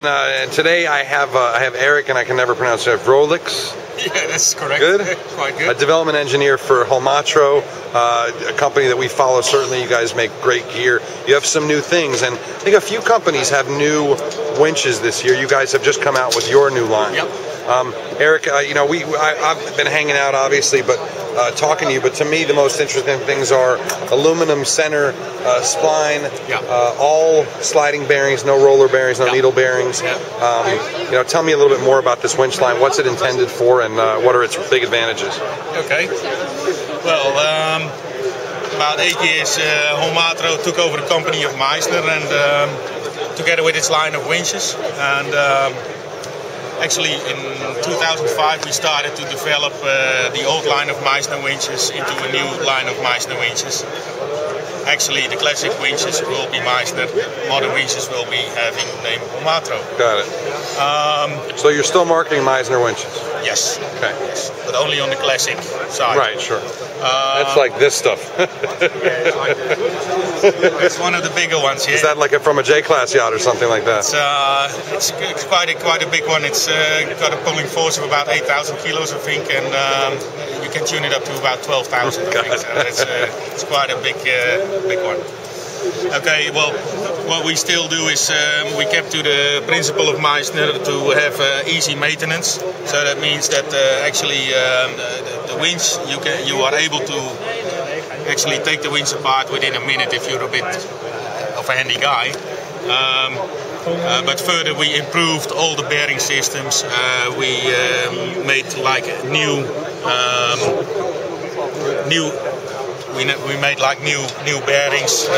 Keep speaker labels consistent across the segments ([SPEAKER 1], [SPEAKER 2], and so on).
[SPEAKER 1] And today I have Eric, and I can never pronounce it. Rolex.
[SPEAKER 2] Yeah, that's correct.
[SPEAKER 1] Good.
[SPEAKER 2] Quite good.
[SPEAKER 1] A development engineer for Holmatro, a company that we follow. Certainly, you guys make great gear. You have some new things, and I think a few companies have new winches this year. You guys have just come out with your new line.
[SPEAKER 2] Yep.
[SPEAKER 1] Eric, you know, I've been hanging out, obviously, but talking to you. But to me, the most interesting things are aluminum center spline, all sliding bearings, no roller bearings, no needle bearings. You know, tell me a little bit more about this winch line. What's it intended for, and what are its big advantages?
[SPEAKER 2] Okay. Well, about 8 years, Holmatro took over the company of Meissner, and together with its line of winches, and actually, in 2005, we started to develop the old line of Meissner winches into a new line of Meissner winches. Actually, the classic winches will be Meissner, modern winches will be having the name Holmatro.
[SPEAKER 1] Got it. So you're still marketing Meissner winches?
[SPEAKER 2] Yes.
[SPEAKER 1] Okay.
[SPEAKER 2] Yes, but only on the classic side.
[SPEAKER 1] Right, sure. That's like this stuff.
[SPEAKER 2] It's one of the bigger ones here.
[SPEAKER 1] Is that like from a J-class yacht or something like that?
[SPEAKER 2] It's quite a big one. It's got a pulling force of about 8,000 kilos, I think, and you can tune it up to about 12,000. I think. So it's quite a big one. Okay, well, what we still do is we kept to the principle of Meissner to have easy maintenance. So that means that actually the winch, you are able to actually take the winch apart within a minute if you're a bit of a handy guy. But further, we improved all the bearing systems. We made like We made like new bearings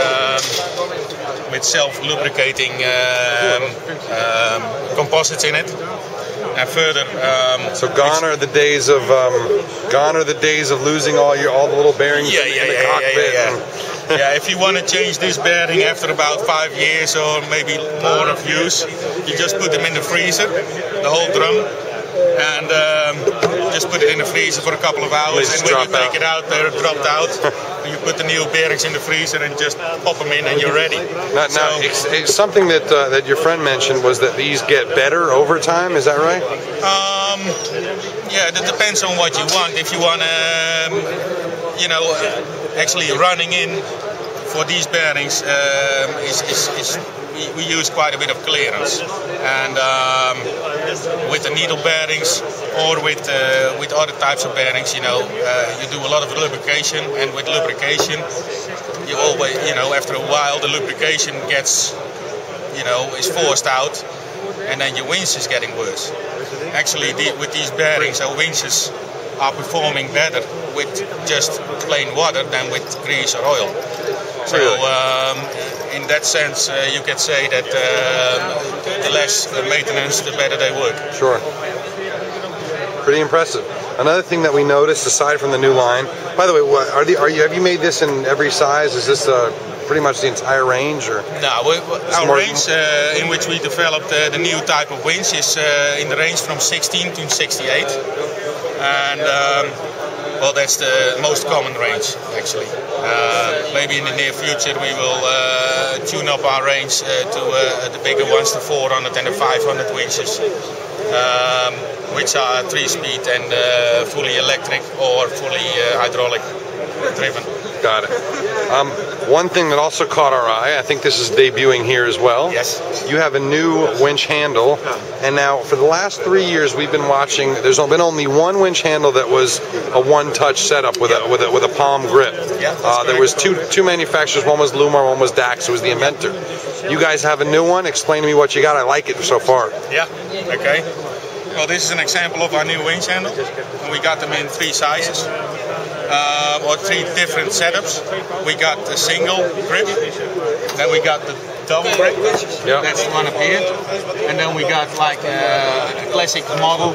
[SPEAKER 2] with self-lubricating composites in it, and further.
[SPEAKER 1] So gone are the days of losing all the little bearings in the cockpit.
[SPEAKER 2] Yeah, if you want to change this bearing after about 5 years or maybe more of use, you just put them in the freezer, the whole drum, and just put it in the freezer for a couple of hours, and when you take it out, they're dropped out. You put the new bearings in the freezer and just pop them in, and you're ready.
[SPEAKER 1] Now it's something that your friend mentioned was that these get better over time. Is that right?
[SPEAKER 2] Yeah, that depends on what you want. If you want, actually running in for these bearings we use quite a bit of clearance, and with the needle bearings or with other types of bearings, you do a lot of lubrication, and with lubrication, you always, after a while, the lubrication gets, is forced out, and then your winch is getting worse. Actually, with these bearings, our winches are performing better with just plain water than with grease or oil. So in that sense, you can say that the less maintenance, the better they work.
[SPEAKER 1] Sure. Pretty impressive. Another thing that we noticed, aside from the new line, by the way, have you made this in every size? Is this pretty much the entire range, or?
[SPEAKER 2] No, our range in which we developed the new type of winch is in the range from 16 to 68, and well, that's the most common range, actually. Maybe in the near future we will tune up our range to the bigger ones, the 400 and the 500 winches, which are 3-speed and fully electric or fully hydraulic driven.
[SPEAKER 1] Got it. One thing that also caught our eye, I think this is debuting here as well.
[SPEAKER 2] Yes.
[SPEAKER 1] You have a new winch handle, and now for the last 3 years we've been watching. There's been only one winch handle that was a one-touch setup with a palm grip.
[SPEAKER 2] Yeah,
[SPEAKER 1] there was two manufacturers. One was Lumar, one was Dax. Who was the inventor. You guys have a new one. Explain to me what you got. I like it so far.
[SPEAKER 2] Yeah. Okay. Well, this is an example of our new winch handle, and we got them in 3 sizes. Or 3 different setups. We got the single grip, then we got the double grip, that's one up here, and then we got like a classic model,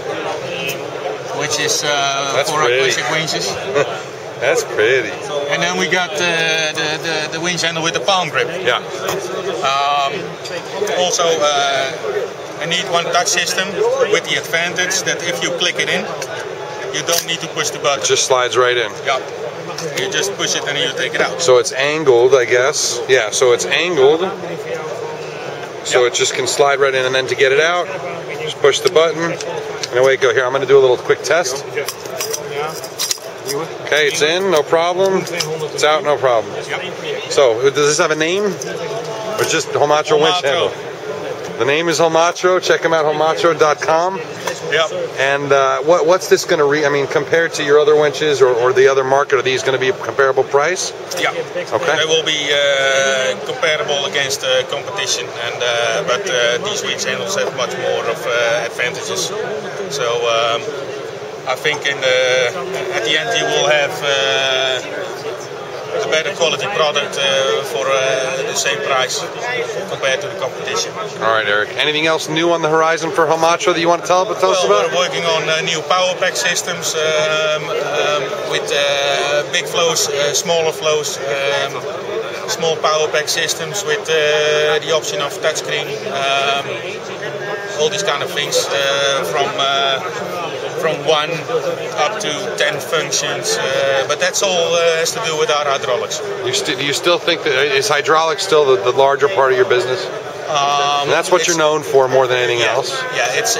[SPEAKER 2] which is for our classic winches.
[SPEAKER 1] That's pretty.
[SPEAKER 2] And then we got the winch handle with the palm grip.
[SPEAKER 1] Yeah.
[SPEAKER 2] Also a neat one-touch system with the advantage that if you click it in, you don't need to push the button.
[SPEAKER 1] It just slides right in.
[SPEAKER 2] Yeah. You just push it and you take it out.
[SPEAKER 1] So it's angled, I guess. Yeah, so it's angled. so it just can slide right in. And then to get it out, just push the button, and away it go. Here, I'm going to do a little quick test. Okay, it's in, no problem. It's out, no problem. So, does this have a name? Or just Holmatro winch handle? The name is Holmatro. Check them out, holmatro.com.
[SPEAKER 2] Yep.
[SPEAKER 1] And what's this going to I mean, compared to your other winches or the other market, are these going to be a comparable price?
[SPEAKER 2] Yeah.
[SPEAKER 1] Okay.
[SPEAKER 2] They will be comparable against competition, and but these winch handles have much more of advantages. So I think at the end you will have a better quality product for the same price compared to the competition.
[SPEAKER 1] All right, Eric. Anything else new on the horizon for Holmatro that you want to tell us about?
[SPEAKER 2] We're working on new power pack systems with big flows, smaller flows, small power pack systems with the option of touchscreen, all these kind of things from 1 up to 10 functions, but that's all has to do with our hydraulics.
[SPEAKER 1] Do you still think that is hydraulics still the larger part of your business? And that's what you're known for more than anything else.
[SPEAKER 2] Yeah, it's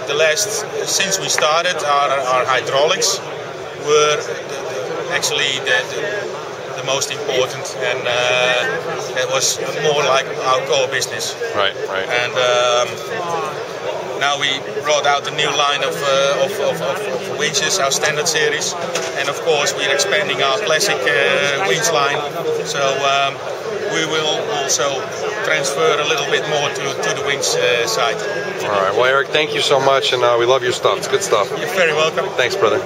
[SPEAKER 2] the last since we started our hydraulics were actually the most important, and it was more like our core business.
[SPEAKER 1] Right.
[SPEAKER 2] And now we brought out a new line of winches, our standard series, and of course we're expanding our classic winch line. So we will also transfer a little bit more to the winch side.
[SPEAKER 1] All right. Well, Eric, thank you so much, and we love your stuff. It's good stuff.
[SPEAKER 2] You're very welcome.
[SPEAKER 1] Thanks, brother.